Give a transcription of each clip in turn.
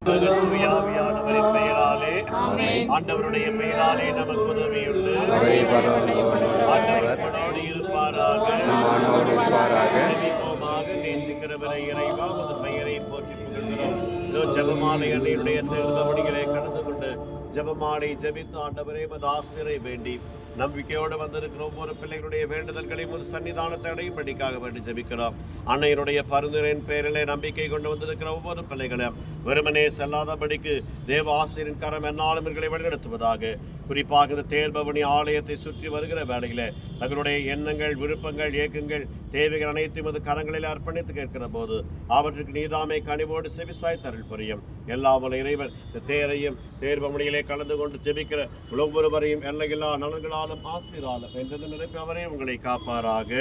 தூயாவியானவரின் பெயராலே ஆண்டவருடைய பெயராலே நமக்கு உதவியுண்டு. ஆண்டவரோடு இருப்பாராக. நேசிக்கிறவரை இறைவா உமது பெயரை போற்றி புகழ்கிறோம். ஜெபமாலை அன்னையுடைய தேர்தபடிகளை கடந்து கொண்டு ஜெபமாலை ஜெபித்து ஆண்டவரே மது ஆசிரியரை வேண்டி நம்பிக்கையோடு வந்திருக்கிற ஒவ்வொரு பிள்ளைகளுடைய வேண்டுதல்களையும் ஒரு சன்னிதானத்தை அடையும்படிக்காக வேண்டி ஜெபிக்கிறோம். அன்னையினுடைய பரிந்துரையின் பேரிலே நம்பிக்கை கொண்டு வந்திருக்கிற ஒவ்வொரு பிள்ளைகளையும் வெறுமனே செல்லாதபடிக்கு தேவ ஆசிரியரின் கரம் என்னாலும் இவர்களை வழிநடத்துவதாக. குறிப்பாக இந்த தேர்பவனி ஆலயத்தை சுற்றி வருகிற வேளையில தங்களுடைய எண்ணங்கள், விருப்பங்கள், இயக்கங்கள், தேவைகள் அனைத்தும் அது கரங்களில் அர்ப்பணித்து கேட்கிற போது அவற்றுக்கு நீதாமை கனிவோடு செவிசாய் தருள் புரியும். எல்லாம் உள்ள இறைவன் இந்த தேரையும் தேர்பவனியிலே கலந்து கொண்டு ஜெபிக்கிற ஒவ்வொருவரையும் எல்லையில்லா நலன்களாலும் ஆசீராலும் என்றது நினைப்பு அவரே உங்களை காப்பாராக.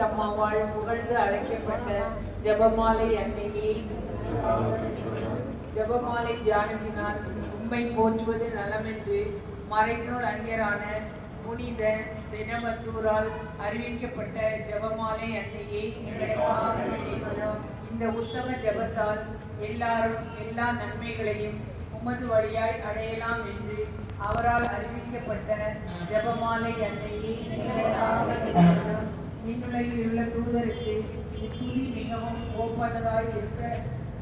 தம்மாவால் புகழ்ந்து அழைக்கப்பட்ட ஜெபமாலை அன்னையே, ஜெபமாலை தியானத்தினால் உம்மை போற்றுவது நலமென்று மறைநூல் அறிஞரான புனித தினமத்தூரால் அறிவிக்கப்பட்ட ஜெபமாலை அன்னையே, எங்களுக்காக வேண்டிக்கிறோம். இந்த உத்தம ஜெபத்தால் எல்லாரும் எல்லா நன்மைகளையும் உமது வழியாய் அடையலாம் என்று அவரால் அறிவிக்கப்பட்ட ஜெபமாலை அன்னையே, எங்களுக்காக வேண்டிக்கிறோம். விண்ணுலகில் உள்ள தூதருக்கு துதி மிகவும் கோப்பனதாய் இருக்க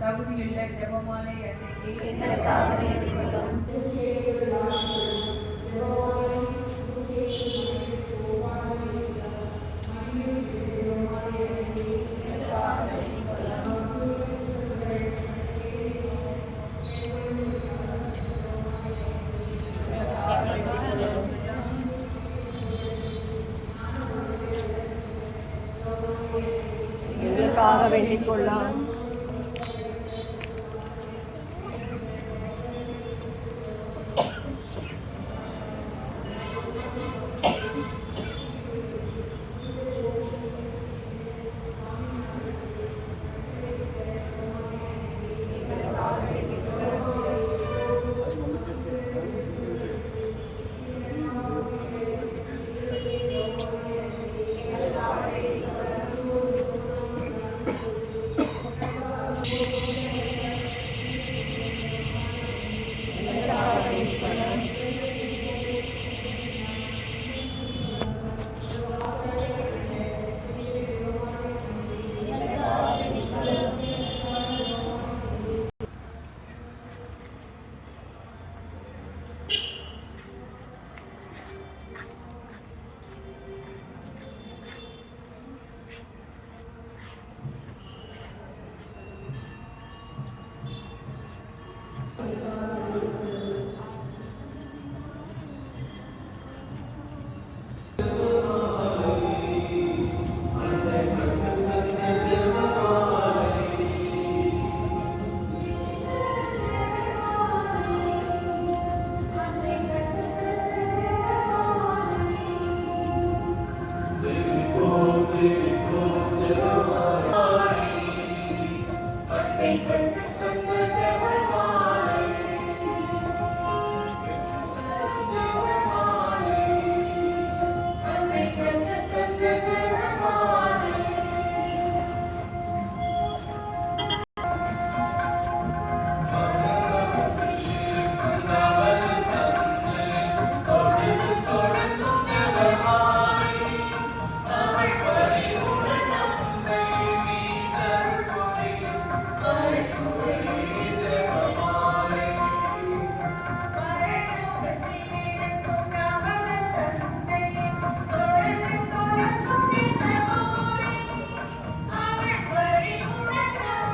தகுதியுள்ள ஜெபமாலை எங்களுக்காக வேண்டிக் கொள்ளலாம்.